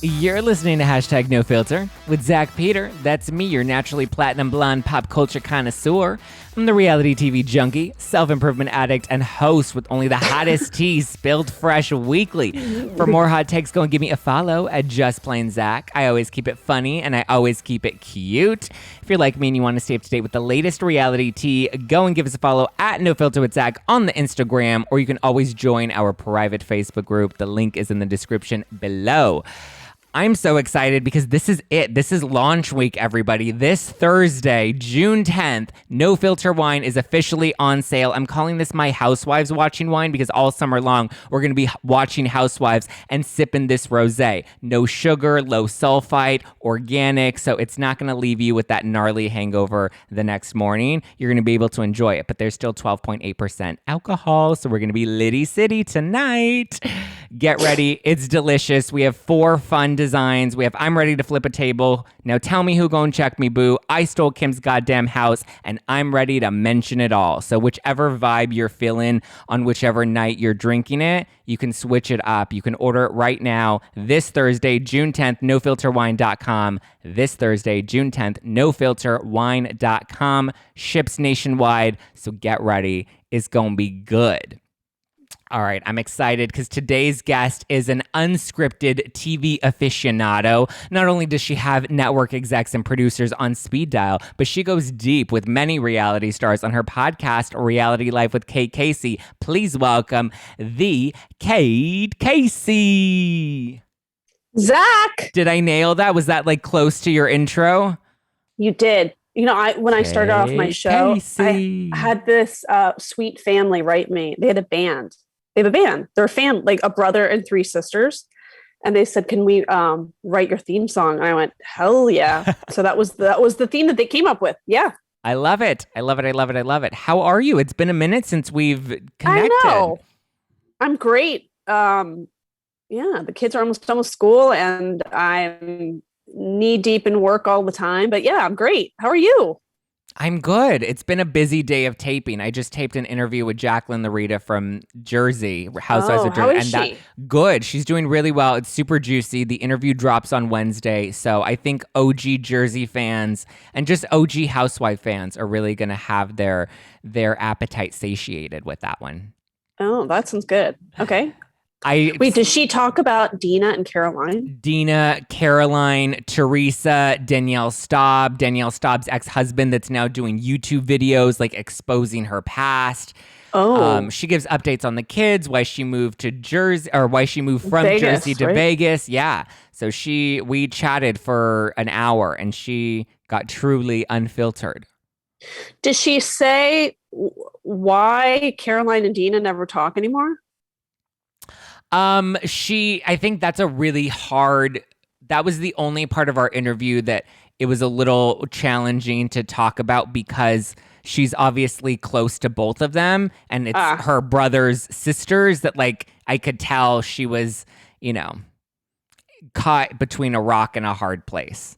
You're listening to Hashtag No Filter with Zack Peter. That's me, your naturally platinum blonde pop culture connoisseur. I'm the reality TV junkie, self-improvement addict, and host with only the hottest tea spilled fresh weekly. For more hot takes, go and give me a follow at Just Plain Zack. I always keep it funny, and I always keep it cute. If you're like me and you want to stay up to date with the latest reality tea, go and give us a follow at No Filter with Zack on the Instagram, or you can always join our private Facebook group. The link is in the description below. I'm so excited because this is it. This is launch week, everybody. This Thursday, June 10th, No Filter wine is officially on sale. I'm calling this my Housewives watching wine because all summer long, we're going to be watching Housewives and sipping this rosé. No sugar, low sulfite, organic, so it's not going to leave you with that gnarly hangover the next morning. You're going to be able to enjoy it, but there's still 12.8% alcohol, so we're going to be Liddy City tonight. Get ready. It's delicious. We have 4 fun designs. We have I'm ready to flip a table. Now tell me who gon' check me, boo. I stole Kim's goddamn house, and I'm ready to mention it all. So whichever vibe you're feeling on whichever night you're drinking it, you can switch it up. You can order it right now this Thursday, June 10th, nofilterwine.com. This Thursday, June 10th, nofilterwine.com. Ships nationwide, so get ready. It's gonna be good. All right, I'm excited because today's guest is an unscripted TV aficionado. Not only does she have network execs and producers on speed dial, but she goes deep with many reality stars on her podcast, Reality Life with Kate Casey. Please welcome the Kate Casey. Zack! Did I nail that? Was that like close to your intro? You did. You know, when I started off my show, Casey. I had this sweet family write me. They had a band. They have a band. They're a family, like a brother and 3 sisters. And they said, "Can we write your theme song?" And I went, "Hell yeah!" So that was the theme that they came up with. Yeah, I love it. I love it. I love it. I love it. How are you? It's been a minute since we've connected. I know. I'm great. Yeah, the kids are almost done with school, and I'm knee deep in work all the time. But yeah, I'm great. How are you? I'm good. It's been a busy day of taping. I just taped an interview with Jacqueline Larita from Jersey, Housewives of Jersey. How is she? Good. She's doing really well. It's super juicy. The interview drops on Wednesday. So I think OG Jersey fans and just OG Housewife fans are really going to have their appetite satiated with that one. Oh, that sounds good. Okay. Wait, did she talk about Dina and Caroline? Dina, Caroline, Teresa, Danielle Staub's ex-husband that's now doing YouTube videos, like exposing her past. Oh. She gives updates on the kids, why she moved to Jersey, or why she moved from Vegas, Jersey to right? Vegas. Yeah. So we chatted for an hour and she got truly unfiltered. Did she say why Caroline and Dina never talk anymore? I think that's a really hard, that was the only part of our interview that it was a little challenging to talk about because she's obviously close to both of them and it's her brother's sisters that like, I could tell she was, caught between a rock and a hard place.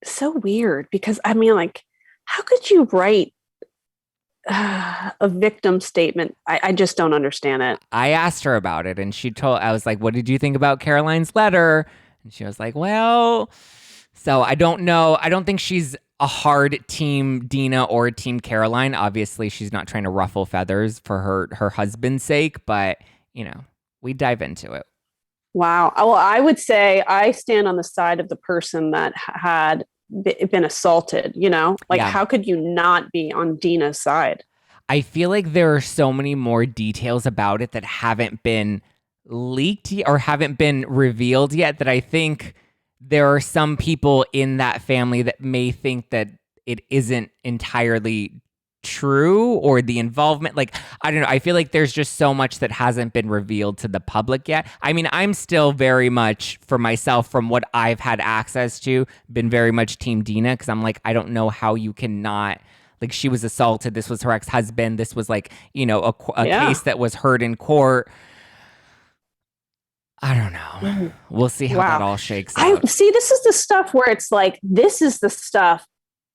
So weird because I mean, like, how could you write a victim statement? I just don't understand it. I asked her about it and I was like, what did you think about Caroline's letter? And she was like, well, so I don't know. I don't think she's a hard team Dina or team Caroline. Obviously, she's not trying to ruffle feathers for her husband's sake, but we dive into it. Wow. Well, I would say I stand on the side of the person that had been assaulted, how could you not be on Dina's side? I feel like there are so many more details about it that haven't been leaked or haven't been revealed yet that I think there are some people in that family that may think that it isn't entirely true or the involvement. Like, I don't know. I feel like there's just so much that hasn't been revealed to the public yet. I mean, I'm still very much, for myself, from what I've had access to, been very much team Dina because I'm like, I don't know how you cannot, like, she was assaulted. This was her ex-husband. This was like, a case that was heard in court. I don't know. We'll see how that all shakes out. See, this is the stuff where it's like, this is the stuff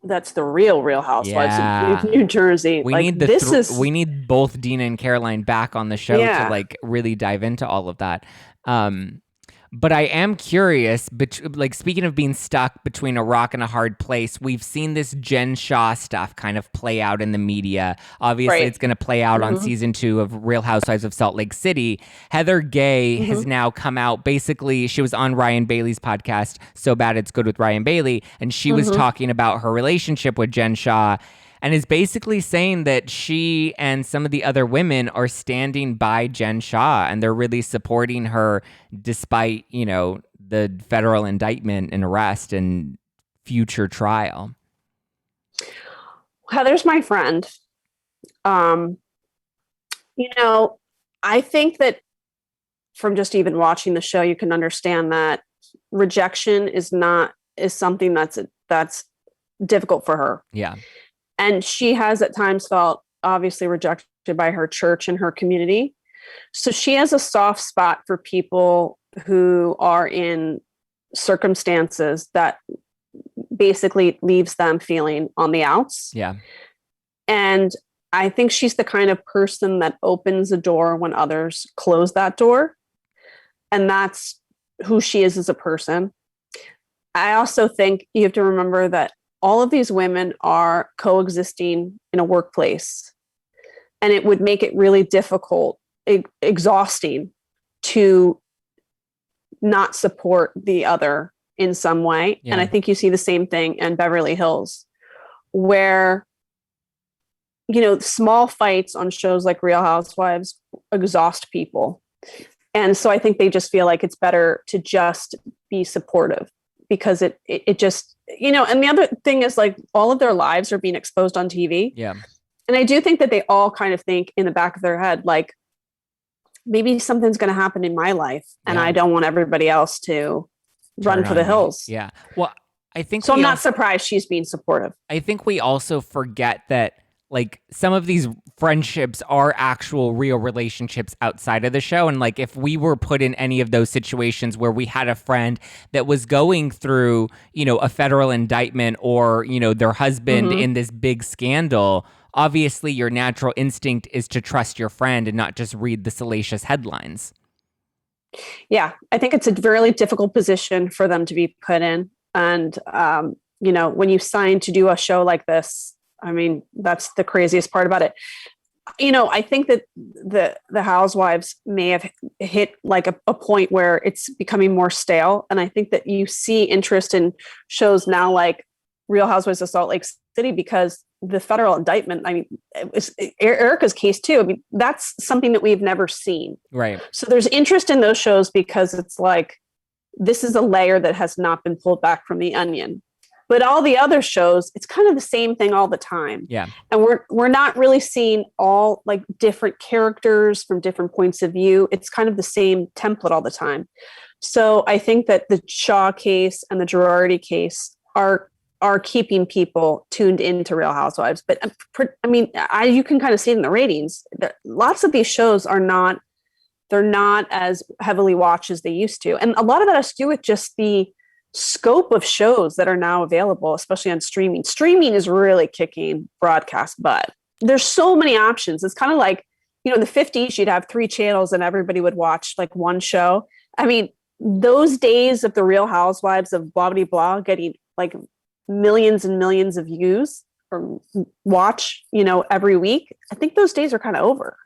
that's the real Housewives of New Jersey. We need we need both Dina and Caroline back on the show to like really dive into all of that. But I am curious, like speaking of being stuck between a rock and a hard place, we've seen this Jen Shah stuff kind of play out in the media. Obviously, Right. it's going to play out on season 2 of Real Housewives of Salt Lake City. Heather Gay has now come out. Basically, she was on Ryan Bailey's podcast, So Bad It's Good with Ryan Bailey, and she was talking about her relationship with Jen Shah, and is basically saying that she and some of the other women are standing by Jen Shah and they're really supporting her despite, you know, the federal indictment and arrest and future trial. Heather's my friend. You know, I think that from just even watching the show, you can understand that rejection is something that's difficult for her. Yeah. And she has at times felt obviously rejected by her church and her community. So she has a soft spot for people who are in circumstances that basically leaves them feeling on the outs. Yeah. And I think she's the kind of person that opens a door when others close that door. And that's who she is as a person. I also think you have to remember that all of these women are coexisting in a workplace, and it would make it really difficult, exhausting to not support the other in some way. Yeah. And I think you see the same thing in Beverly Hills, where, you know, small fights on shows like Real Housewives exhaust people. And so I think they just feel like it's better to just be supportive, because it just, you know, and the other thing is, like, all of their lives are being exposed on TV. Yeah. And I do think that they all kind of think in the back of their head, like, maybe something's going to happen in my life and I don't want everybody else to run for the hills. Yeah. Well, I think so. I'm not surprised she's being supportive. I think we also forget that, like, some of these friendships are actual real relationships outside of the show. And like, if we were put in any of those situations where we had a friend that was going through, you know, a federal indictment or, you know, their husband in this big scandal, obviously your natural instinct is to trust your friend and not just read the salacious headlines. Yeah, I think it's a really difficult position for them to be put in. And, you know, when you sign to do a show like this, I mean, that's the craziest part about it. You know, I think that the Housewives may have hit like a point where it's becoming more stale. And I think that you see interest in shows now like Real Housewives of Salt Lake City, because the federal indictment, I mean, it's Erica's case too. I mean, that's something that we've never seen. Right. So there's interest in those shows because it's like, this is a layer that has not been pulled back from the onion. But all the other shows, it's kind of the same thing all the time. Yeah. And we're not really seeing all like different characters from different points of view. It's kind of the same template all the time. So I think that the Shah case and the Girardi case are keeping people tuned into Real Housewives. But I mean, you can kind of see it in the ratings. Lots of these shows they're not as heavily watched as they used to. And a lot of that has to do with just the scope of shows that are now available, especially on streaming. Streaming is really kicking broadcast butt. There's so many options. It's kind of like, you know, in the 50s, you'd have 3 channels and everybody would watch like one show. I mean, those days of the Real Housewives of blah, blah, blah, getting like millions and millions of views or watch, you know, every week, I think those days are kind of over.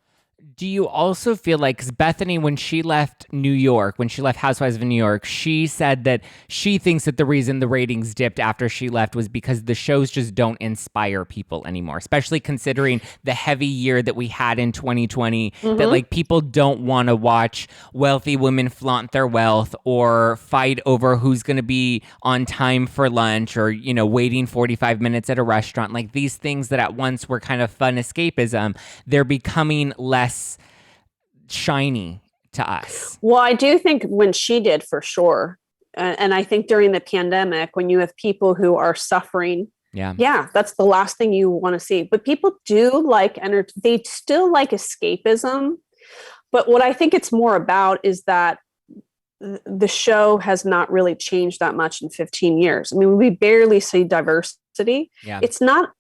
Do you also feel like, because Bethany, when she left New York, when she left Housewives of New York, she said that she thinks that the reason the ratings dipped after she left was because the shows just don't inspire people anymore, especially considering the heavy year that we had in 2020, that like people don't want to watch wealthy women flaunt their wealth or fight over who's going to be on time for lunch or, you know, waiting 45 minutes at a restaurant. Like these things that at once were kind of fun escapism, they're becoming less shiny to us. Well, I do think when she did, for sure. And I think during the pandemic, when you have people who are suffering, yeah, that's the last thing you want to see. But people do like, they still like escapism. But what I think it's more about is that the show has not really changed that much in 15 years. I mean, we barely see diversity. Yeah. It's not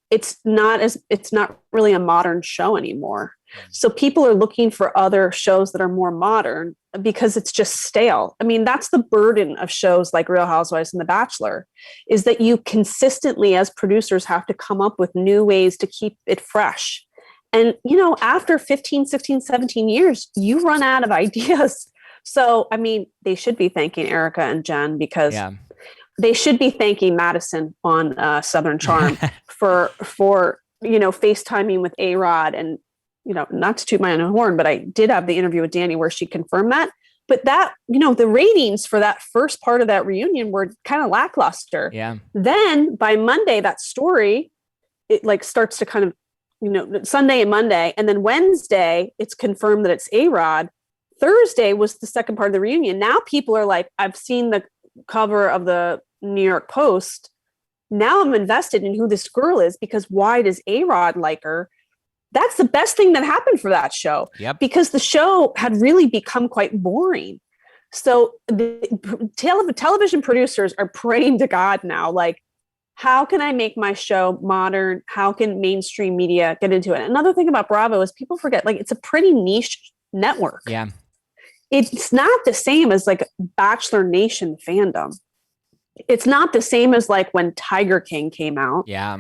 really a modern show anymore. So people are looking for other shows that are more modern because it's just stale. I mean, that's the burden of shows like Real Housewives and The Bachelor, is that you consistently as producers have to come up with new ways to keep it fresh. And, after 15, 16, 17 years, you run out of ideas. So, I mean, they should be thanking Erica and Jen because they should be thanking Madison on Southern Charm for FaceTiming with A-Rod. And, not to toot my own horn, but I did have the interview with Danny where she confirmed that. But that, the ratings for that first part of that reunion were kind of lackluster. Yeah. Then by Monday, that story, it starts to kind of, Sunday and Monday. And then Wednesday, it's confirmed that it's A-Rod. Thursday was the second part of the reunion. Now people are like, I've seen the cover of the New York Post. Now I'm invested in who this girl is because why does A-Rod like her? That's the best thing that happened for that show. Yep. Because the show had really become quite boring. So the television producers are praying to God now, like, how can I make my show modern? How can mainstream media get into it? Another thing about Bravo is people forget, it's a pretty niche network. Yeah. It's not the same as Bachelor Nation fandom. It's not the same as when Tiger King came out. Yeah.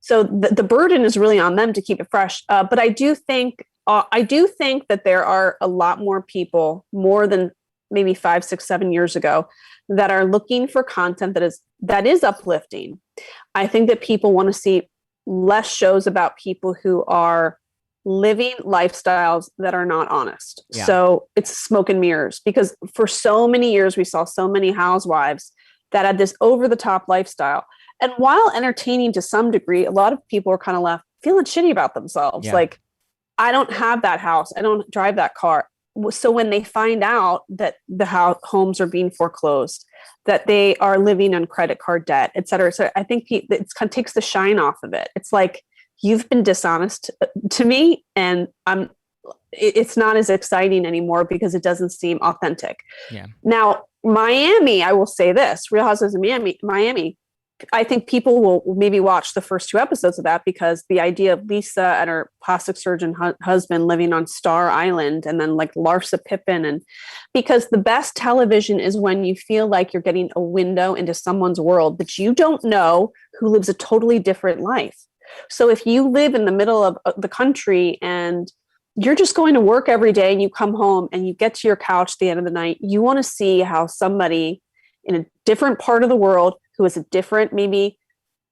So the burden is really on them to keep it fresh. But I do think that there are a lot more people, more than maybe 5, 6, 7 years ago, that are looking for content that is uplifting. I think that people want to see less shows about people who are living lifestyles that are not honest. Yeah. So it's smoke and mirrors, because for so many years we saw so many housewives that had this over the top lifestyle. And while entertaining to some degree, a lot of people are kind of left feeling shitty about themselves. Yeah. Like, I don't have that house. I don't drive that car. So when they find out that the homes are being foreclosed, that they are living on credit card debt, et cetera. So I think it kind of takes the shine off of it. It's like, you've been dishonest to me, and it's not as exciting anymore because it doesn't seem authentic. Yeah. Now, Miami, I will say this, Real Housewives of Miami, I think people will maybe watch the first 2 episodes of that because the idea of Lisa and her plastic surgeon husband living on Star Island, and then Larsa Pippen, and because the best television is when you feel like you're getting a window into someone's world that you don't know, who lives a totally different life. So if you live in the middle of the country and you're just going to work every day and you come home and you get to your couch at the end of the night, you want to see how somebody in a different part of the world who has a different maybe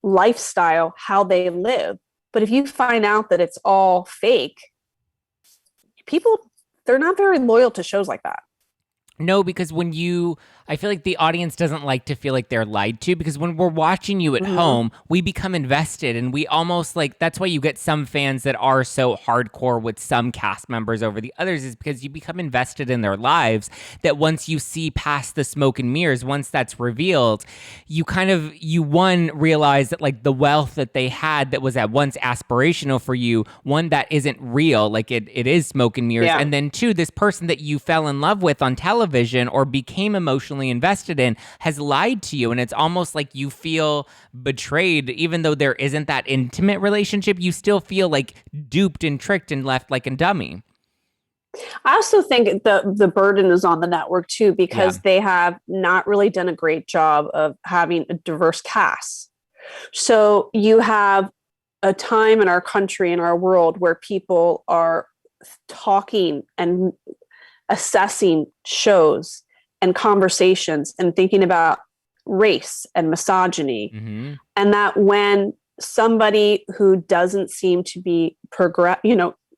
lifestyle, how they live. But if you find out that it's all fake, they're not very loyal to shows like that. No, because I feel like the audience doesn't like to feel like they're lied to, because when we're watching you at home, we become invested, and we almost that's why you get some fans that are so hardcore with some cast members over the others, is because you become invested in their lives, that once you see past the smoke and mirrors, once that's revealed, you realize that the wealth that they had that was at once aspirational for you, one, that isn't real, it is smoke and mirrors. Yeah. And then 2, this person that you fell in love with on television or became emotionally invested in has lied to you, and it's almost like you feel betrayed. Even though there isn't that intimate relationship, you still feel duped and tricked and left like a dummy. I also think the burden is on the network too, because they have not really done a great job of having a diverse cast. So you have a time in our country, in our world, where people are talking and assessing shows and conversations and thinking about race and misogyny. Mm-hmm. And that when somebody who doesn't seem to be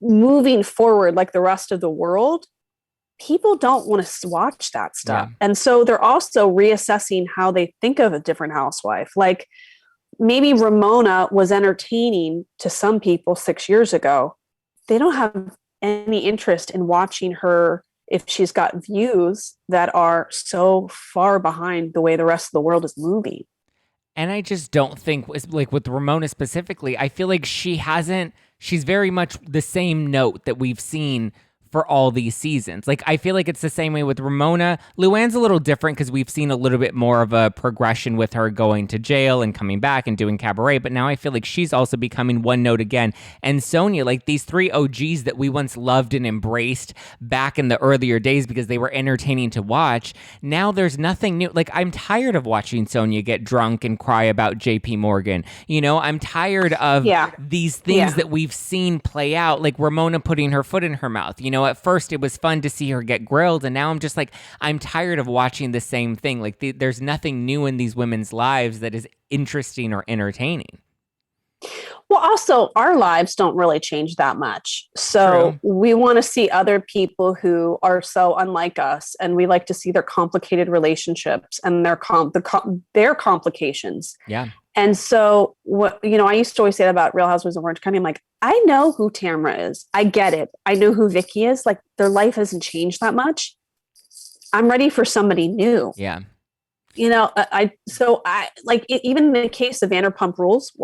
moving forward like the rest of the world, people don't want to watch that stuff. Yeah. And so they're also reassessing how they think of a different housewife. Maybe Ramona was entertaining to some people 6 years ago. They don't have any interest in watching her if she's got views that are so far behind the way the rest of the world is moving. And I just don't think, with Ramona specifically, I feel like she's very much the same note that we've seen for all these seasons. Like, I feel like it's the same way with Ramona. Luann's a little different because we've seen a little bit more of a progression with her going to jail and coming back and doing cabaret. But now I feel like she's also becoming one note again. And Sonia, like these three OGs that we once loved and embraced back in the earlier days because they were entertaining to watch. Now there's nothing new. Like, I'm tired of watching Sonia get drunk and cry about JP Morgan. You know, I'm tired of these things that we've seen play out, like Ramona putting her foot in her mouth. You know, at first it was fun to see her get grilled, and now I'm just like, I'm tired of watching the same thing. Like, there's nothing new in these women's lives that is interesting or entertaining. Well, also, our lives don't really change that much. So we want to see other people who are so unlike us, and we like to see their complicated relationships and their complications. Yeah. And so, I used to always say that about Real Housewives of Orange County. I'm like, I know who Tamra is. I get it. I know who Vicky is. Like, their life hasn't changed that much. I'm ready for somebody new. Yeah. You know, even in the case of Vanderpump Rules,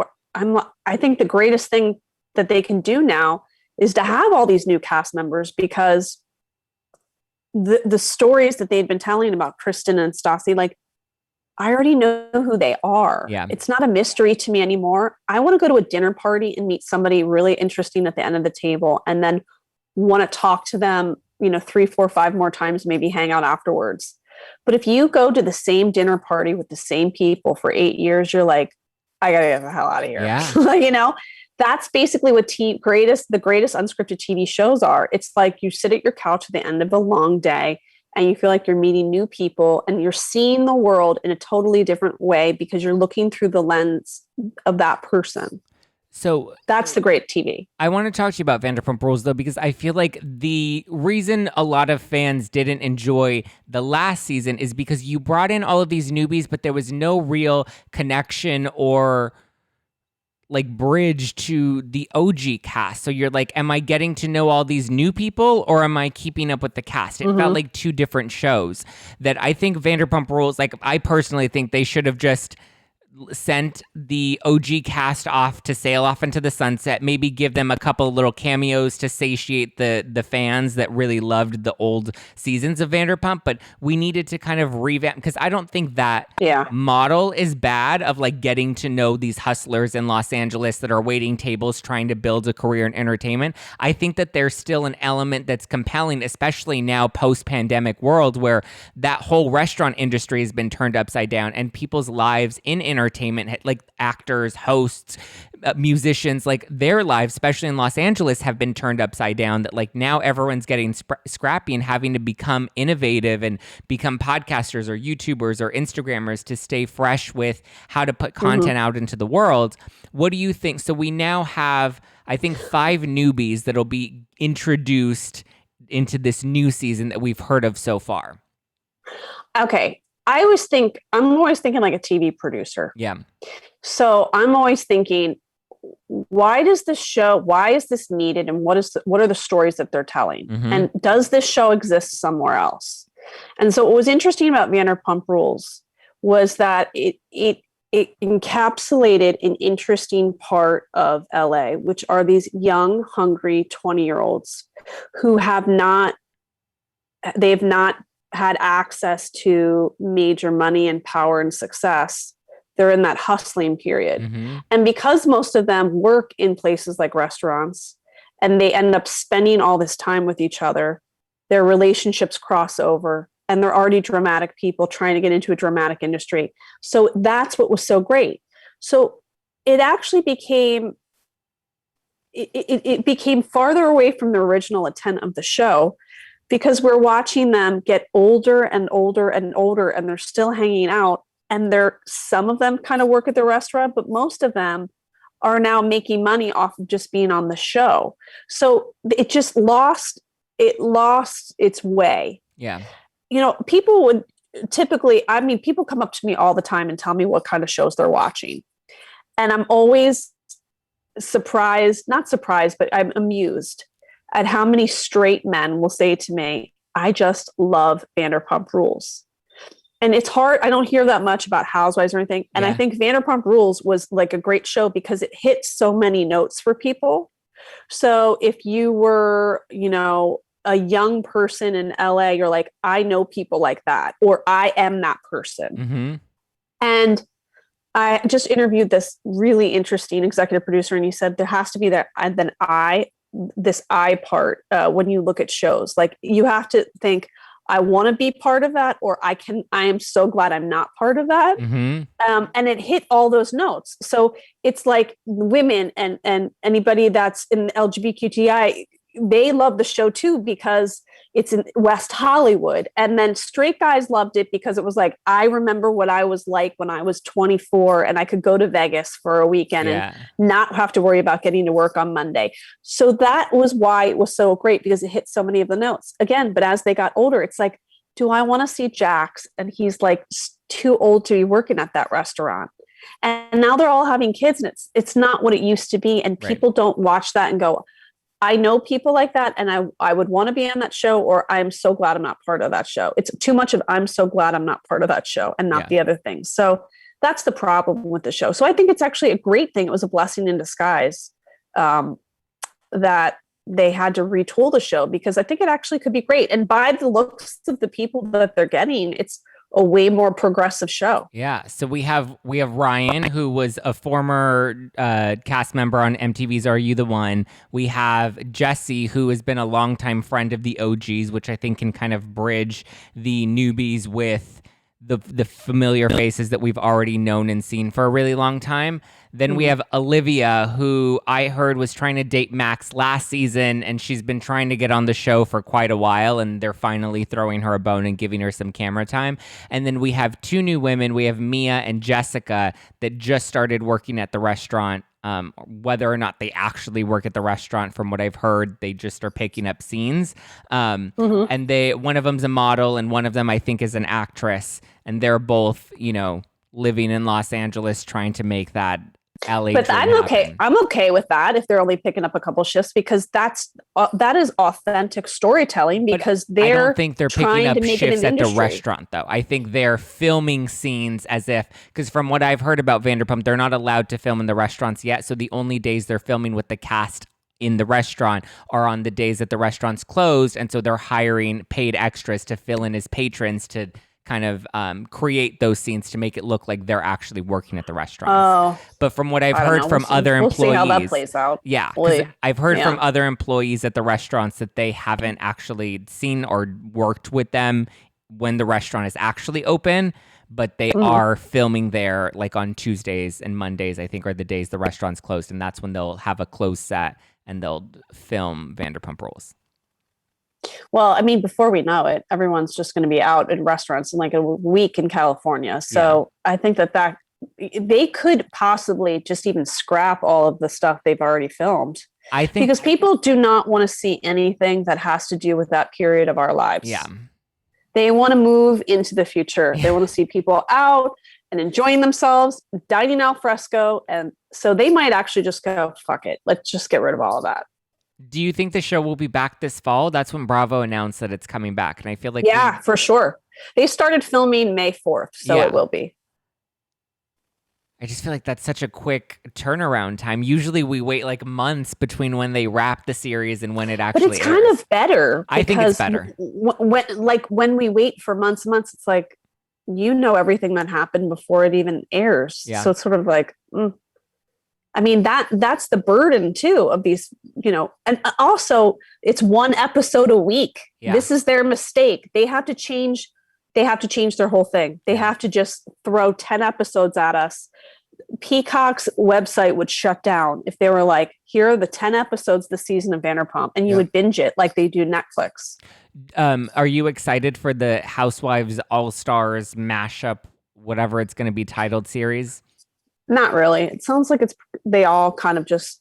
I think the greatest thing that they can do now is to have all these new cast members, because the stories that they'd been telling about Kristen and Stassi, like, I already know who they are. Yeah. It's not a mystery to me anymore. I want to go to a dinner party and meet somebody really interesting at the end of the table, and then want to talk to them, 3, 4, 5 more times, maybe hang out afterwards. But if you go to the same dinner party with the same people for 8 years, you're like, I gotta get the hell out of here. Yeah. That's basically what the greatest unscripted TV shows are. It's like you sit at your couch at the end of a long day and you feel like you're meeting new people and you're seeing the world in a totally different way because you're looking through the lens of that person. So that's the great TV. I want to talk to you about Vanderpump Rules, though, because I feel like the reason a lot of fans didn't enjoy the last season is because you brought in all of these newbies, but there was no real connection or like bridge to the OG cast. So you're like, am I getting to know all these new people or am I keeping up with the cast? It felt like two different shows that I think Vanderpump Rules, like I personally think they should have just sent the OG cast off to sail off into the sunset, maybe give them a couple little cameos to satiate the fans that really loved the old seasons of Vanderpump, but we needed to kind of revamp, because I don't think that model is bad of like getting to know these hustlers in Los Angeles that are waiting tables trying to build a career in entertainment. I think that there's still an element that's compelling, especially now post-pandemic world where that whole restaurant industry has been turned upside down and people's lives in entertainment, like actors, hosts, musicians, like their lives, especially in Los Angeles, have been turned upside down, that like now everyone's getting scrappy and having to become innovative and become podcasters or YouTubers or Instagrammers to stay fresh with how to put content out into the world. What do you think? So we now have, I think, 5 newbies that'll be introduced into this new season that we've heard of so far. Okay. I'm always thinking like a TV producer. Yeah. So I'm always thinking, why is this needed? And what are the stories that they're telling? And does this show exist somewhere else? And so what was interesting about Vanderpump Rules was that it encapsulated an interesting part of LA, which are these young, hungry 20-year-olds who have not had access to major money and power and success. They're in that hustling period. And because most of them work in places like restaurants and they end up spending all this time with each other, their relationships cross over and they're already dramatic people trying to get into a dramatic industry. So that's what was so great. So it actually became, it became farther away from the original intent of the show, because we're watching them get older and older and older, and they're still hanging out. And some of them kind of work at the restaurant, but most of them are now making money off of just being on the show. So it just lost its way. Yeah. People would typically, people come up to me all the time and tell me what kind of shows they're watching. And I'm always not surprised, but I'm amused at how many straight men will say to me, I just love Vanderpump Rules. And it's hard. I don't hear that much about Housewives or anything. And I think Vanderpump Rules was like a great show because it hit so many notes for people. So if you were, a young person in LA, you're like, I know people like that, or I am that person. Mm-hmm. And I just interviewed this really interesting executive producer, and he said there has to be that, and then this I part when you look at shows. Like, you have to think, I want to be part of that, or I am so glad I'm not part of that. Mm-hmm. And it hit all those notes. So it's like women and anybody that's in LGBTQI, they love the show too, because it's in West Hollywood. And then straight guys loved it because it was like, I remember what I was like when I was 24 and I could go to Vegas for a weekend and not have to worry about getting to work on Monday. So that was why it was so great, because it hit so many of the notes again. But as they got older, it's like, do I want to see Jax? And he's like too old to be working at that restaurant. And now they're all having kids, and it's not what it used to be. And people don't watch that and go, I know people like that, and I would want to be on that show, or I'm so glad I'm not part of that show. It's too much of I'm so glad I'm not part of that show and not the other things. So that's the problem with the show. So I think it's actually a great thing. It was a blessing in disguise that they had to retool the show, because I think it actually could be great. And by the looks of the people that they're getting, it's a way more progressive show. Yeah. So we have Ryan, who was a former cast member on MTV's Are You the One? We have Jesse, who has been a longtime friend of the OGs, which I think can kind of bridge the newbies with the familiar faces that we've already known and seen for a really long time. Then we have Olivia, who I heard was trying to date Max last season, and she's been trying to get on the show for quite a while, and they're finally throwing her a bone and giving her some camera time. And then we have two new women. We have Mia and Jessica that just started working at the restaurant. Whether or not they actually work at the restaurant, from what I've heard, they just are picking up scenes. And one of them's a model, and one of them I think is an actress, and they're both, living in Los Angeles trying to make that LA. But I'm okay. Happen. I'm okay with that if they're only picking up a couple shifts, because that is authentic storytelling. Because I don't think they're picking up shifts at the restaurant, though. I think they're filming scenes because from what I've heard about Vanderpump, they're not allowed to film in the restaurants yet. So the only days they're filming with the cast in the restaurant are on the days that the restaurant's closed, and so they're hiring paid extras to fill in as patrons to kind of create those scenes to make it look like they're actually working at the restaurant. But from what I've heard from other employees, we'll see how that plays out. Yeah, I've heard from other employees at the restaurants that they haven't actually seen or worked with them when the restaurant is actually open, but they are filming there like on Tuesdays and Mondays, I think, are the days the restaurant's closed, and that's when they'll have a closed set and they'll film Vanderpump Rules. Well, I mean, before we know it, everyone's just going to be out in restaurants in like a week in California. So I think that they could possibly just even scrap all of the stuff they've already filmed. I think because people do not want to see anything that has to do with that period of our lives. Yeah. They want to move into the future. They want to see people out and enjoying themselves, dining al fresco. And so they might actually just go, fuck it. Let's just get rid of all of that. Do you think the show will be back this fall? That's when Bravo announced that it's coming back. And I feel like... Yeah, for sure. They started filming May 4th, so it will be. I just feel like that's such a quick turnaround time. Usually we wait like months between when they wrap the series and when it actually airs. But it's kind of better. I think it's better. When we wait for months, it's like, everything that happened before it even airs. Yeah. So it's sort of like... I mean, that's the burden too of these, and also it's one episode a week. Yeah. This is their mistake. They have to change their whole thing. They have to just throw 10 episodes at us. Peacock's website would shut down if they were like, here are the 10 episodes this season of Vanderpump, and you would binge it like they do Netflix. Are you excited for the Housewives All-Stars mashup, whatever it's going to be titled series? Not really. It sounds like they all kind of just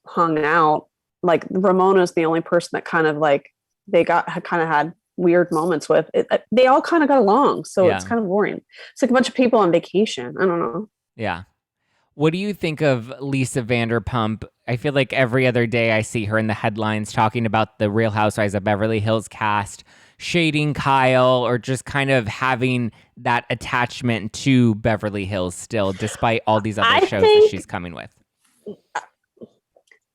hung out. Like Ramona's the only person that kind of like had weird moments with. They all kind of got along, so it's kind of boring. It's like a bunch of people on vacation. I don't know. Yeah. What do you think of Lisa Vanderpump? I feel like every other day I see her in the headlines talking about the Real Housewives of Beverly Hills cast shading Kyle, or just kind of having that attachment to Beverly Hills still, despite all these other shows that she's coming with.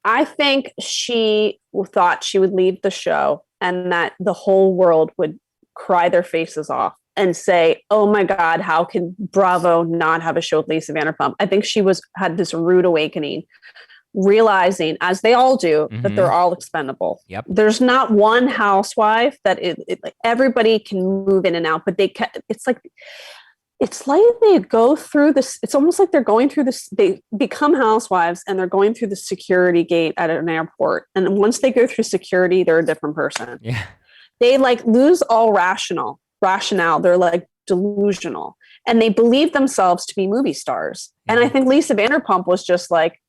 I think she thought she would leave the show and that the whole world would cry their faces off and say, oh my God, how can Bravo not have a show with Lisa Vanderpump? I think she had this rude awakening, realizing, as they all do, that they're all expendable. Yep. There's not one housewife that like everybody can move in and out, but it's like they go through this. It's almost like they're going through this. They become housewives and they're going through the security gate at an airport. And once they go through security, they're a different person. Yeah. They like lose all rationale. They're like delusional, and they believe themselves to be movie stars. And I think Lisa Vanderpump was just like,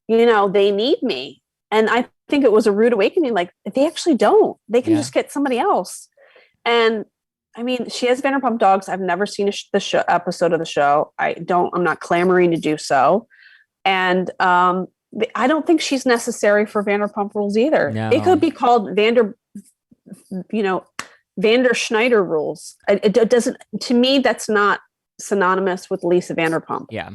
they need me. And I think it was a rude awakening. Like, they actually don't. They can just get somebody else. And I mean, she has Vanderpump Dogs. I've never seen the episode of the show. I'm not clamoring to do so. And I don't think she's necessary for Vanderpump Rules either. No. It could be called Vander Schneider rules. It doesn't, to me, that's not synonymous with Lisa Vanderpump. Yeah.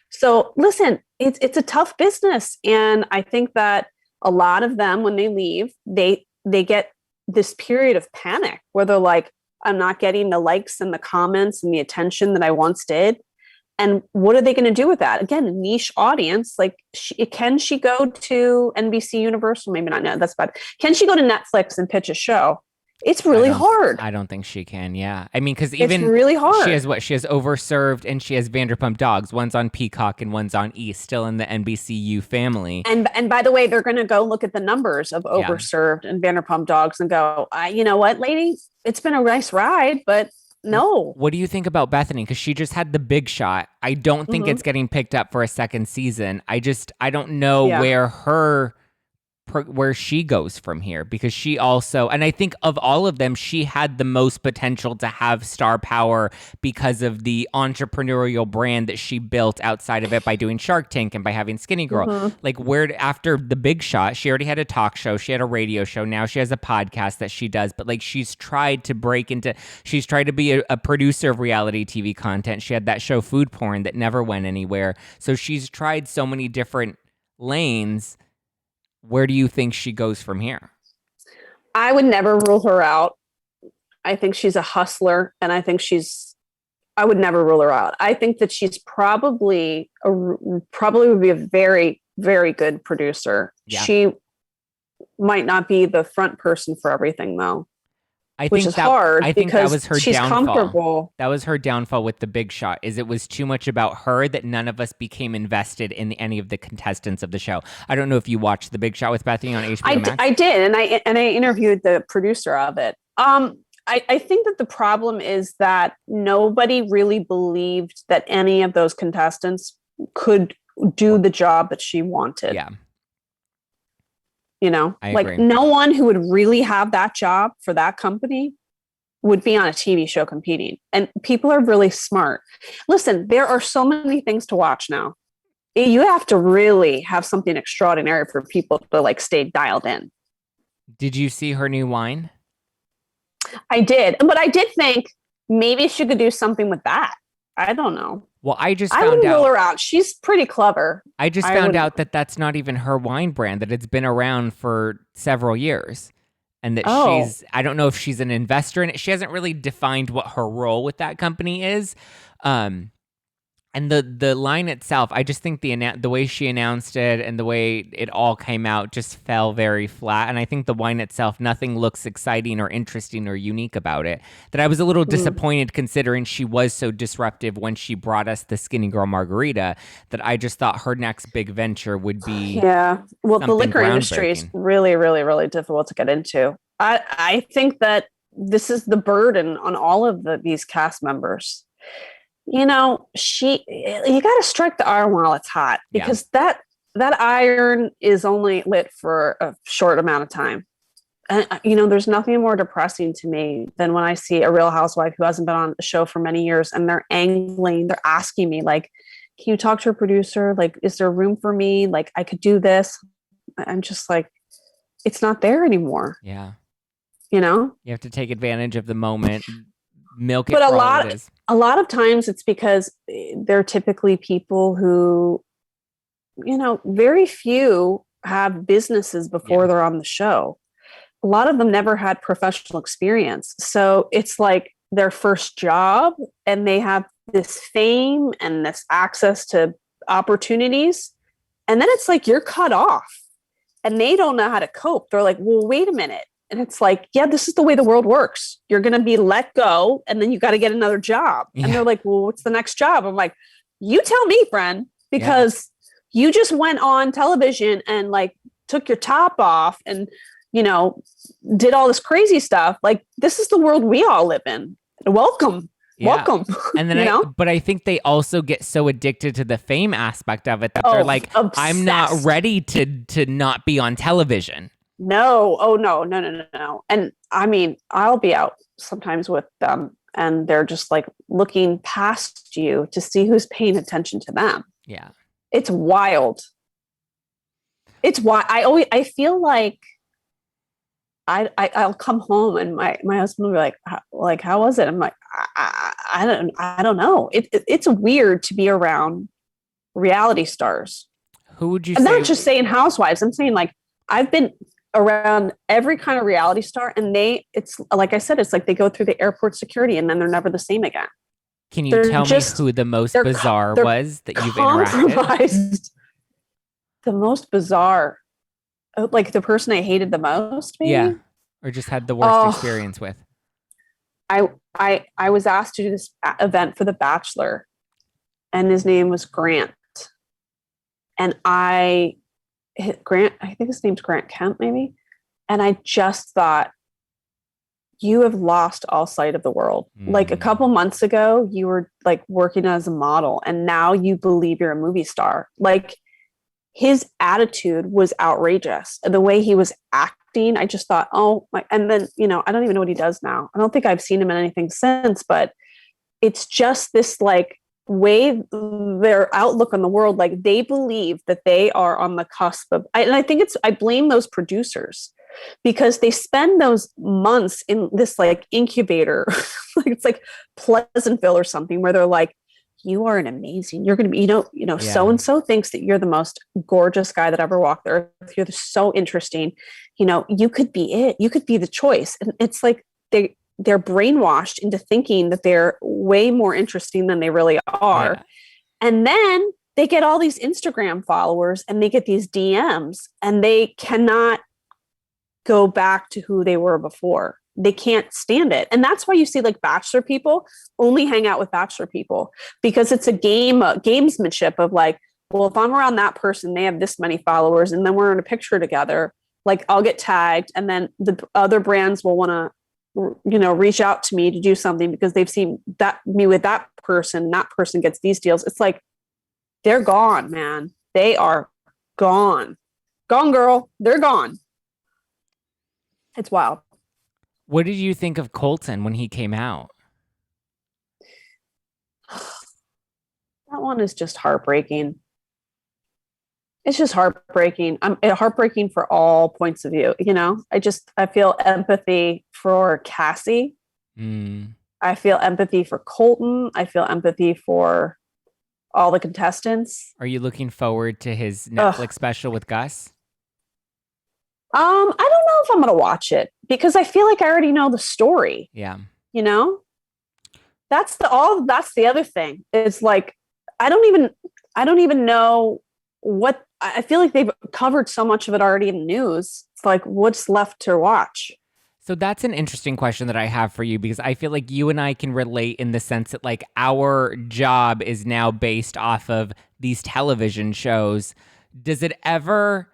So listen, it's a tough business. And I think that a lot of them, when they leave, they get this period of panic where they're like, I'm not getting the likes and the comments and the attention that I once did. And what are they going to do with that? Again, a niche audience. Like, can she go to NBC Universal? Maybe not. No, that's bad. Can she go to Netflix and pitch a show? It's really hard. I don't think she can. Yeah. I mean, because even it's really hard. She has Overserved and she has Vanderpump Dogs. One's on Peacock and one's on E, still in the NBCU family. And by the way, they're going to go look at the numbers of Overserved and Vanderpump Dogs and go, you know what, lady, it's been a nice ride, but no. What do you think about Bethany? Because she just had The Big Shot. I don't think it's getting picked up for a second season. I don't know where she goes from here, because she also, and I think of all of them, she had the most potential to have star power because of the entrepreneurial brand that she built outside of it by doing Shark Tank and by having Skinny Girl. Like, where after The Big Shot, she already had a talk show, she had a radio show, now she has a podcast that she does, but like, she's tried to be a producer of reality TV content. She had that show Food Porn that never went anywhere. So she's tried so many different lanes. Where do you think she goes from here? I would never rule her out. I think she's a hustler, and I think I would never rule her out. I think that she's probably would be a very, very good producer. Yeah. She might not be the front person for everything, though. Which is hard. I think that was her downfall. Comfortable. That was her downfall with The Big Shot, is it was too much about her that none of us became invested in any of the contestants of the show. I don't know if you watched The Big Shot with Bethany on HBO Max. I did, and I interviewed the producer of it. I think that the problem is that nobody really believed that any of those contestants could do the job that she wanted. Yeah. I agree. No one who would really have that job for that company would be on a TV show competing. And people are really smart. Listen, there are so many things to watch now. You have to really have something extraordinary for people to like stay dialed in. Did you see her new wine? I did. But I did think maybe she could do something with that. I don't know. Well, I wouldn't rule her out. She's pretty clever. I found out that that's not even her wine brand, that it's been around for several years. And that I don't know if she's an investor in it. She hasn't really defined what her role with that company is. And the line itself, I just think the way she announced it and the way it all came out just fell very flat. And I think the wine itself, nothing looks exciting or interesting or unique about it. That I was a little disappointed, considering she was so disruptive when she brought us the Skinny Girl Margarita, that I just thought her next big venture would be Well, the liquor industry is really, really, really difficult to get into. I think that this is the burden on all of these cast members. You got to strike the iron while it's hot, because that iron is only lit for a short amount of time. And, there's nothing more depressing to me than when I see a Real Housewife who hasn't been on the show for many years, and they're asking me, like, can you talk to a producer? Like, is there room for me? Like, I could do this. I'm just like, it's not there anymore. Yeah. You have to take advantage of the moment. Milk it. But a lot of times it's because they're typically people who, very few have businesses before they're on the show. a lot of them never had professional experience. So it's like their first job and they have this fame and this access to opportunities. And then it's like you're cut off and they don't know how to cope. They're like, well, wait a minute. And it's like, yeah, this is the way the world works. You're going to be let go and then you got to get another job. Yeah. And they're like, well, what's the next job? I'm like, you tell me, friend, because you just went on television and like took your top off and, you know, did all this crazy stuff. Like, this is the world we all live in. Welcome. Yeah. Welcome. And then but I think they also get so addicted to the fame aspect of it that they're like, obsessed. I'm not ready to not be on television. No. Oh, no. And I mean, I'll be out sometimes with them and they're just like looking past you to see who's paying attention to them. Yeah. It's wild. It's why I feel like I'll come home and my husband will be like, how was it? I'm like, I don't know. It's weird to be around reality stars. Who would you I'm say? not just saying housewives. I'm saying like, I've been around every kind of reality star and it's like I said, it's like they go through the airport security and then they're never the same again. Can you tell me who the most bizarre was that you've interacted? The most bizarre, like the person I hated the most, maybe? Yeah, or just had the worst experience with. I was asked to do this event for The Bachelor, and his name was Grant, and I think his name's Grant Kemp, maybe, and I just thought, you have lost all sight of the world. Like a couple months ago, you were like working as a model, and now you believe you're a movie star. Like, his attitude was outrageous. The way he was acting, I just thought, oh my, and then, you know, I don't even know what he does now. I don't think I've seen him in anything since, but it's just this like way their outlook on the world, like they believe that they are on the cusp of, and I think I blame those producers because they spend those months in this like incubator, like it's like Pleasantville or something where they're like, you are an amazing, you're going to be, so-and-so thinks that you're the most gorgeous guy that ever walked the earth. You're so interesting. You know, you could be it. You could be the choice. And it's like they're brainwashed into thinking that they're way more interesting than they really are. Yeah. And then they get all these Instagram followers and they get these DMs and they cannot go back to who they were before. They can't stand it. And that's why you see like Bachelor people only hang out with Bachelor people, because it's a gamesmanship of like, well, if I'm around that person, they have this many followers and then we're in a picture together, like I'll get tagged and then the other brands will want to, reach out to me to do something because they've seen me with that person and that person gets these deals. It's like, they're gone, man. They are gone. Gone, girl. They're gone. It's wild. What did you think of Colton when he came out? That one is just heartbreaking. It's just heartbreaking. I'm heartbreaking for all points of view. You know, I feel empathy for Cassie. I feel empathy for Colton. I feel empathy for all the contestants. Are you looking forward to his Netflix special with Gus? I don't know if I'm going to watch it because I feel like I already know the story. Yeah. You know, that's the other thing. It's like, I don't even know what, I feel like they've covered so much of it already in the news. It's like, what's left to watch? So that's an interesting question that I have for you, because I feel like you and I can relate in the sense that like our job is now based off of these television shows. Does it ever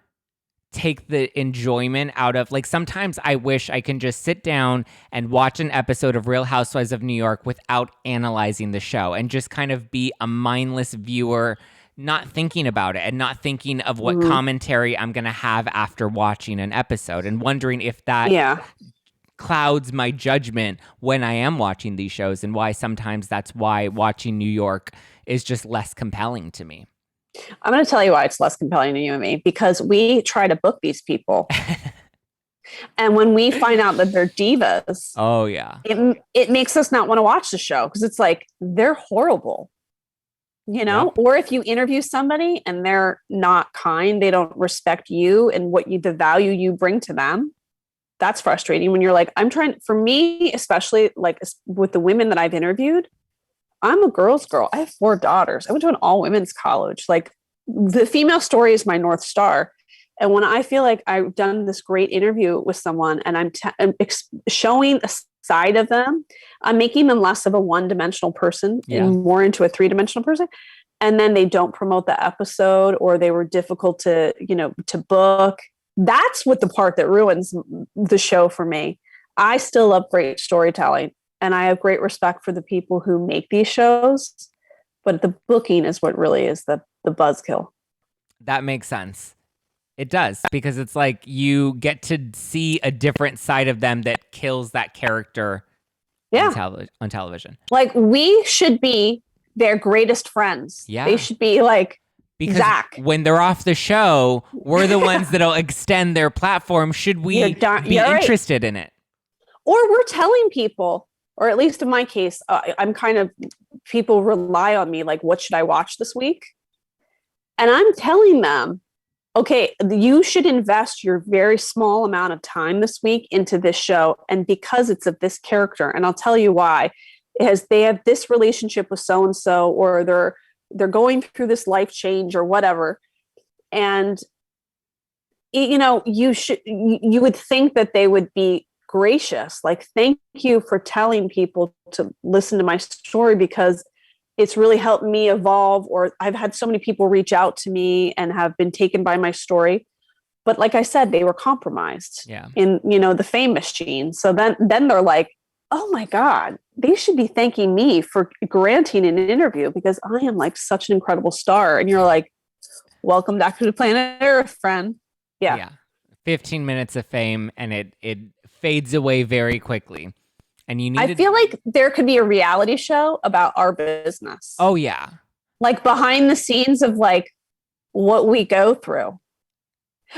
take the enjoyment out of, like, sometimes I wish I can just sit down and watch an episode of Real Housewives of New York without analyzing the show and just kind of be a mindless viewer, not thinking about it and not thinking of what commentary I'm going to have after watching an episode, and wondering if that clouds my judgment when I am watching these shows, and why sometimes that's why watching New York is just less compelling to me. I'm going to tell you why it's less compelling to you and me, because we try to book these people. And when we find out that they're divas, it makes us not want to watch the show, because it's like, they're horrible, you know? Yep. Or if you interview somebody and they're not kind, they don't respect you and the value you bring to them, that's frustrating when you're like, for me, especially like with the women that I've interviewed, I'm a girl's girl. I have 4 daughters. I went to an all women's college. Like the female story is my North Star. And when I feel like I've done this great interview with someone and I'm showing a side of them, I'm making them less of a one-dimensional person and more into a 3-dimensional person. And then they don't promote the episode, or they were difficult to book. That's what the part that ruins the show for me. I still love great storytelling, and I have great respect for the people who make these shows, but the booking is what really is the buzzkill. That makes sense. It does, because it's like you get to see a different side of them that kills that character on television. Like, we should be their greatest friends. Yeah. They should be like Zack. When they're off the show, we're the ones that'll extend their platform. Should we be interested in it? Or we're telling people, or at least in my case, I'm kind of, people rely on me, like, what should I watch this week? And I'm telling them, okay, you should invest your very small amount of time this week into this show. And because it's of this character, and I'll tell you why, is they have this relationship with so-and-so, or they're going through this life change or whatever. And, you would think that they would be gracious. Like, thank you for telling people to listen to my story, because it's really helped me evolve. Or I've had so many people reach out to me and have been taken by my story. But like I said, they were compromised in, the fame machine. So then they're like, oh my God, they should be thanking me for granting an interview, because I am like such an incredible star. And you're like, welcome back to the planet Earth, friend. Yeah. 15 minutes of fame, and it fades away very quickly. And I feel like there could be a reality show about our business. Oh yeah. Like behind the scenes of like what we go through,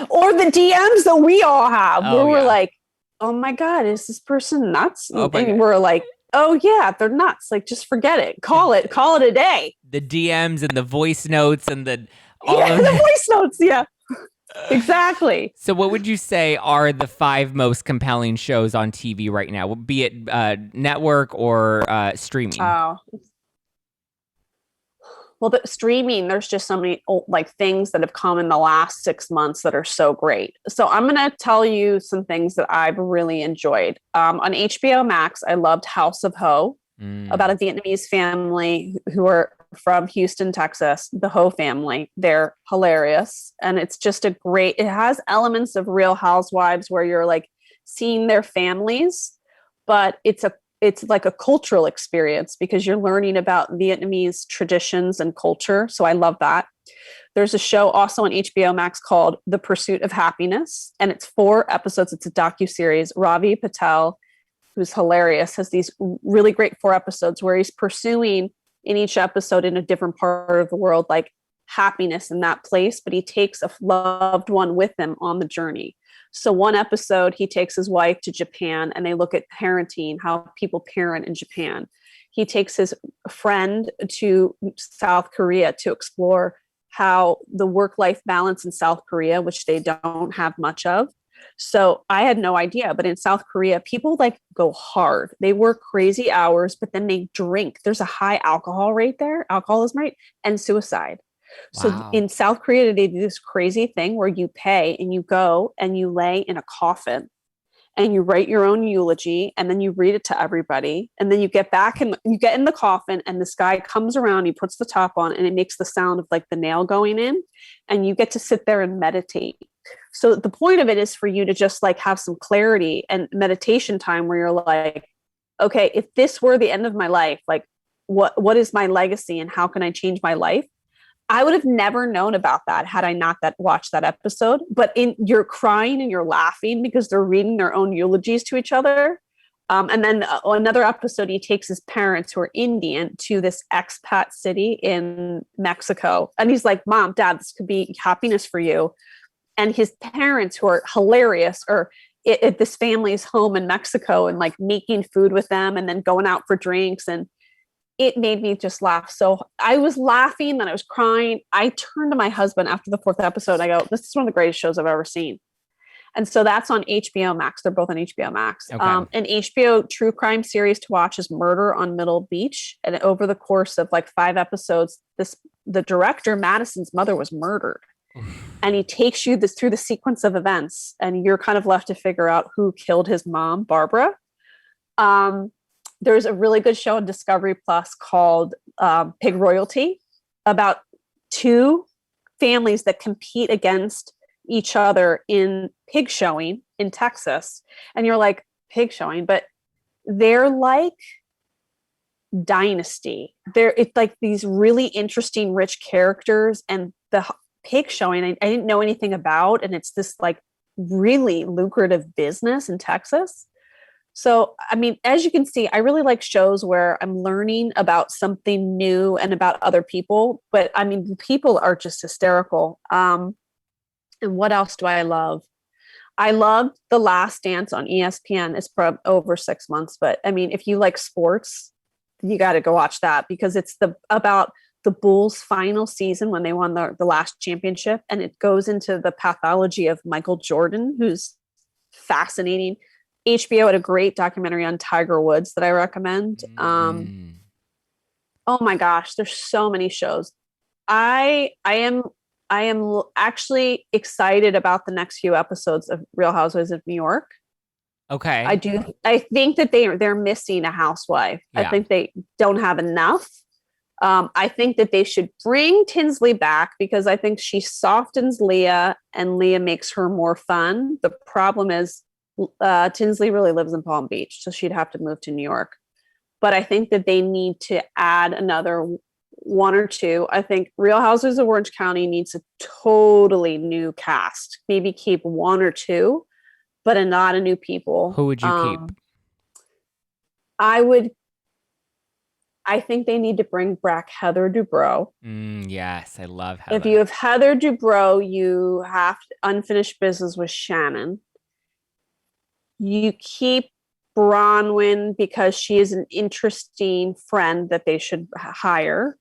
or the DMs that we all have, where we're like, oh my God, is this person nuts? And we're like, oh yeah, they're nuts. Like, just forget it. Call it a day. The DMs and the voice notes and the voice notes. Yeah. Exactly. So what would you say are the 5 most compelling shows on TV right now, be it network or streaming? Oh, well, the streaming, there's just so many things that have come in the last 6 months that are so great. So I'm going to tell you some things that I've really enjoyed. On HBO Max, I loved House of Ho, about a Vietnamese family who are from Houston, Texas, the Ho family. They're hilarious. And it's just it has elements of Real Housewives where you're like seeing their families, but it's like a cultural experience because you're learning about Vietnamese traditions and culture. So I love that. There's a show also on HBO Max called The Pursuit of Happiness, and it's 4 episodes. It's a docuseries. Ravi Patel, who's hilarious, has these really great 4 episodes where he's pursuing in each episode in a different part of the world, like happiness in that place, but he takes a loved one with him on the journey. So one episode, he takes his wife to Japan and they look at parenting, how people parent in Japan. He takes his friend to South Korea to explore how the work-life balance in South Korea, which they don't have much of. So I had no idea, but in South Korea, people go hard. They work crazy hours, but then they drink. There's a high alcoholism rate, and suicide. Wow. So in South Korea, they do this crazy thing where you pay and you go and you lay in a coffin and you write your own eulogy and then you read it to everybody. And then you get back and you get in the coffin and this guy comes around, he puts the top on and it makes the sound of the nail going in, and you get to sit there and meditate. So the point of it is for you to just have some clarity and meditation time where you're like, okay, if this were the end of my life, what is my legacy and how can I change my life? I would have never known about that had I not watched that episode. But you're crying and you're laughing because they're reading their own eulogies to each other. And then another episode, he takes his parents who are Indian to this expat city in Mexico. And he's like, Mom, Dad, this could be happiness for you. And his parents, who are hilarious, are at this family's home in Mexico and making food with them and then going out for drinks. And it made me just laugh. So I was laughing, then I was crying. I turned to my husband after the 4th episode. I go, this is one of the greatest shows I've ever seen. And so that's on HBO Max. They're both on HBO Max. Okay. An HBO true crime series to watch is Murder on Middle Beach. And over the course of like 5 episodes, the director, Madison's mother, was murdered. And he takes you through the sequence of events, and you're kind of left to figure out who killed his mom, Barbara. There's a really good show on Discovery Plus called Pig Royalty, about 2 families that compete against each other in pig showing in Texas. And you're like, pig showing, but they're like Dynasty. It's like these really interesting, rich characters, and the pig showing I didn't know anything about, and it's this like really lucrative business in Texas. So, I mean, as you can see, I really like shows where I'm learning about something new and about other people, but I mean, the people are just hysterical. And what else do I love? I loved The Last Dance on ESPN. It's over 6 months, but I mean, if you like sports, you got to go watch that, because it's about the Bulls' final season when they won the last championship. And it goes into the pathology of Michael Jordan, who's fascinating. HBO had a great documentary on Tiger Woods that I recommend. Oh my gosh, there's so many shows. I am actually excited about the next few episodes of Real Housewives of New York. Okay. I do. I think that they're missing a housewife. Yeah. I think they don't have enough. I think that they should bring Tinsley back, because I think she softens Leah and Leah makes her more fun. The problem is Tinsley really lives in Palm Beach, so she'd have to move to New York. But I think that they need to add another 1 or 2. I think Real Housewives of Orange County needs a totally new cast. Maybe keep 1 or 2, but a lot of new people. Who would you keep? I think they need to bring back Heather Dubrow. Yes, I love Heather. If you have Heather Dubrow, you have unfinished business with Shannon. You keep Bronwyn because she is an interesting friend that they should hire.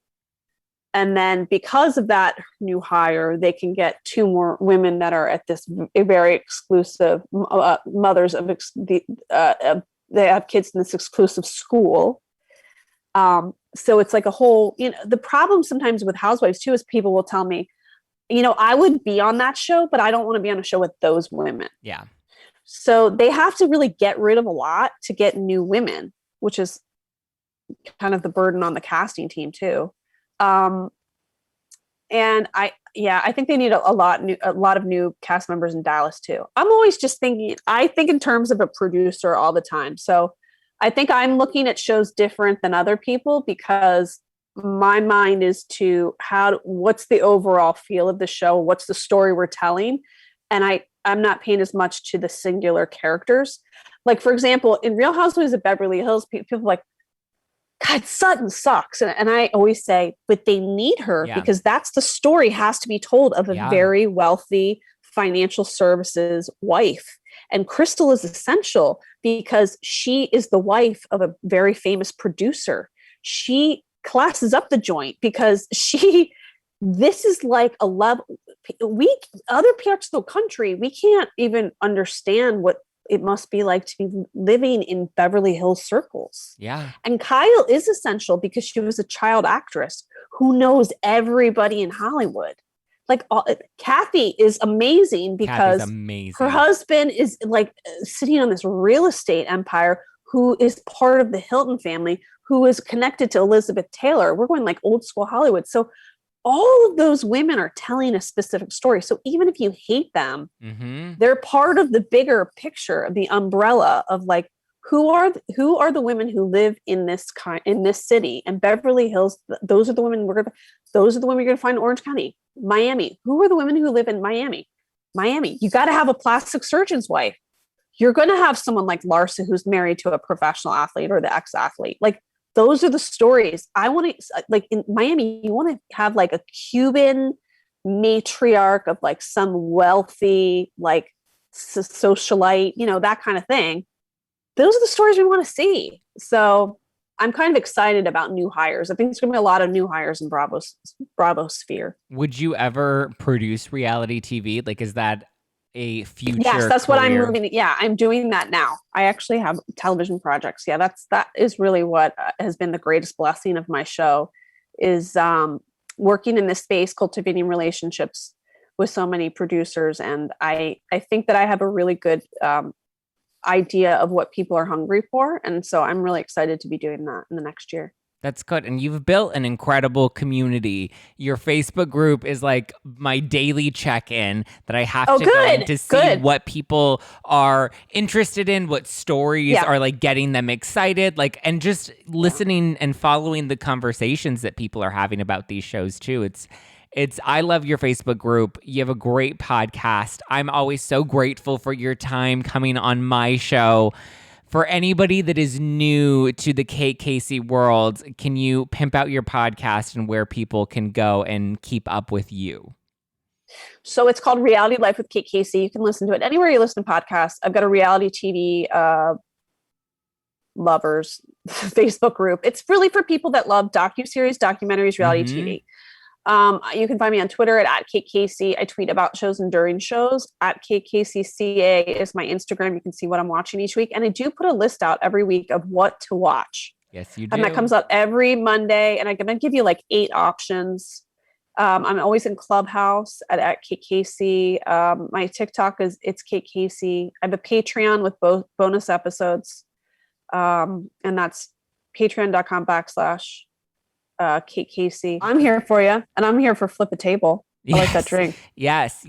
And then because of that new hire, they can get 2 more women that are at this very exclusive mothers of they have kids in this exclusive school. So it's like a whole, the problem sometimes with Housewives too is people will tell me, I would be on that show, but I don't want to be on a show with those women. Yeah. So they have to really get rid of a lot to get new women, which is kind of the burden on the casting team too. And I think they need a lot of new cast members in Dallas too. I'm always just thinking, I think in terms of a producer all the time. So I think I'm looking at shows different than other people, because my mind is to what's the overall feel of the show? What's the story we're telling? And I'm not paying as much to the singular characters. Like, for example, in Real Housewives of Beverly Hills, people are like, God, Sutton sucks. And I always say, but they need her, because that's the story has to be told of a very wealthy financial services wife. And Crystal is essential because she is the wife of a very famous producer. She classes up the joint because this is like a level other parts of the country, we can't even understand what it must be like to be living in Beverly Hills circles. Yeah. And Kyle is essential because she was a child actress who knows everybody in Hollywood. Like Kathy is amazing because her husband is like sitting on this real estate empire, who is part of the Hilton family, who is connected to Elizabeth Taylor. We're going like old school Hollywood. So all of those women are telling a specific story. So even if you hate them, they're part of the bigger picture, the umbrella of like, who are the women who live in this city, and Beverly Hills. Those are the women you're going to find in Orange County, Miami. Who are the women who live in Miami? You got to have a plastic surgeon's wife. You're going to have someone like Larsa who's married to a professional athlete or the ex-athlete. Like, those are the stories I want to, like in Miami, you want to have like a Cuban matriarch of like some wealthy, like socialite, that kind of thing. Those are the stories we want to see. So I'm kind of excited about new hires. I think there's going to be a lot of new hires in Bravo sphere. Would you ever produce reality TV? Like, is that a future Yes, that's what I'm career. moving. Yeah, I'm doing that now. I actually have television projects. Yeah, that is really what has been the greatest blessing of my show is working in this space, cultivating relationships with so many producers. And I think that I have a really good idea of what people are hungry for. And so I'm really excited to be doing that in the next year. That's good. And you've built an incredible community. Your Facebook group is like my daily check-in that I have to go in to see what people are interested in, what stories are like getting them excited, like, and just listening and following the conversations that people are having about these shows too. I love your Facebook group. You have a great podcast. I'm always so grateful for your time coming on my show. For anybody that is new to the Kate Casey world, can you pimp out your podcast and where people can go and keep up with you? So it's called Reality Life with Kate Casey. You can listen to it anywhere you listen to podcasts. I've got a reality TV lovers Facebook group. It's really for people that love docuseries, documentaries, reality TV. You can find me on Twitter at Kate Casey. I tweet about shows and during shows. At Kate Casey CA is my Instagram. You can see what I'm watching each week. And I do put a list out every week of what to watch. Yes, you do. And that comes out every Monday. And I'm going to give you like 8 options. I'm always in Clubhouse at Kate Casey. My TikTok it's Kate Casey. I have a Patreon with both bonus episodes. And that's patreon.com/ Kate Casey. I'm here for you, and I'm here for Flip a Table. I like that drink. Yes.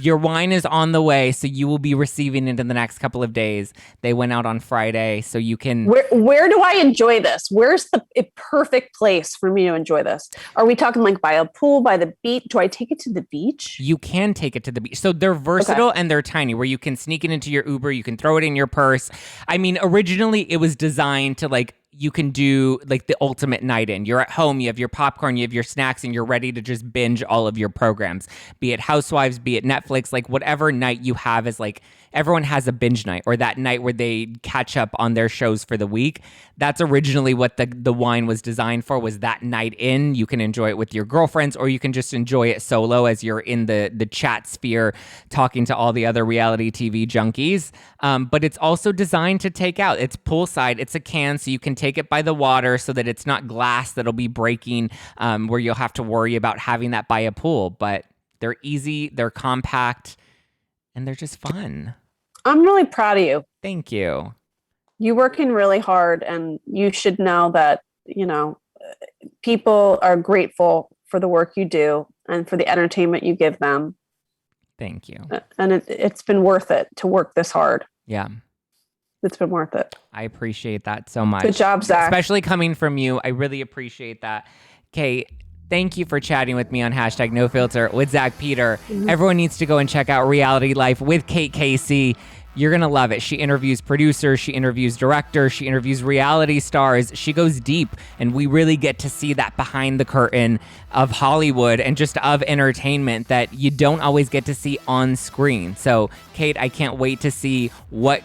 Your wine is on the way, so you will be receiving it in the next couple of days. They went out on Friday, so you can... Where do I enjoy this? Where's the perfect place for me to enjoy this? Are we talking like by a pool, by the beach? Do I take it to the beach? You can take it to the beach. So they're versatile and they're tiny, where you can sneak it into your Uber, you can throw it in your purse. I mean, originally it was designed to like... You can do like the ultimate night in. You're at home, you have your popcorn, you have your snacks, and you're ready to just binge all of your programs. Be it Housewives, be it Netflix, like whatever night you have is like, everyone has a binge night or that night where they catch up on their shows for the week. That's originally what the wine was designed for, was that night in. You can enjoy it with your girlfriends, or you can just enjoy it solo as you're in the chat sphere talking to all the other reality TV junkies. But it's also designed to take out. It's poolside. It's a can, so you can take it by the water so that it's not glass that'll be breaking, where you'll have to worry about having that by a pool. But they're easy, they're compact, and they're just fun. I'm really proud of you. Thank you. You're working really hard, and you should know that, you know, people are grateful for the work you do and for the entertainment you give them. Thank you. And it's been worth it to work this hard. Yeah. It's been worth it. I appreciate that so much. Good job, Zach. Especially coming from you. I really appreciate that. Kate, thank you for chatting with me on #NoFilter with Zack Peter. Mm-hmm. Everyone needs to go and check out Reality Life with Kate Casey. You're going to love it. She interviews producers, she interviews directors, she interviews reality stars. She goes deep, and we really get to see that behind the curtain of Hollywood and just of entertainment that you don't always get to see on screen. So, Kate, I can't wait to see what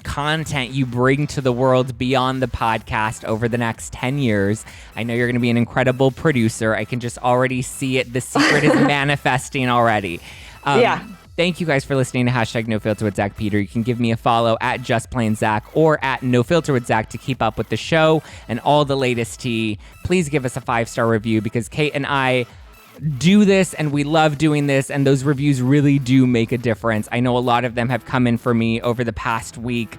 content you bring to the world beyond the podcast over the next 10 years. I know you're going to be an incredible producer. I can just already see it. The secret is manifesting already. Yeah. Thank you guys for listening to #NoFilter with Zack Peter. You can give me a follow at JustPlainZack or at NoFilter with Zack to keep up with the show and all the latest tea. Please give us a 5-star review, because Kate and I do this and we love doing this, and those reviews really do make a difference. I know a lot of them have come in for me over the past week,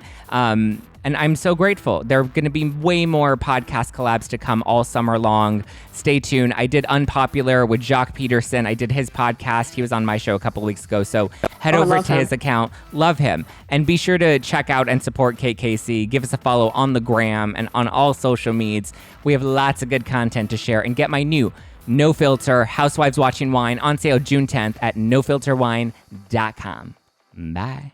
and I'm so grateful. There are going to be way more podcast collabs to come all summer long. Stay tuned. I did Unpopular with Zack Peterson. I did his podcast. He was on my show a couple weeks ago, so head over to his account. Love him. And be sure to check out and support Kate Casey. Give us a follow on the gram and on all social medias. We have lots of good content to share. And get my new No Filter Housewives Watching Wine on sale June 10th at nofilterwine.com. Bye.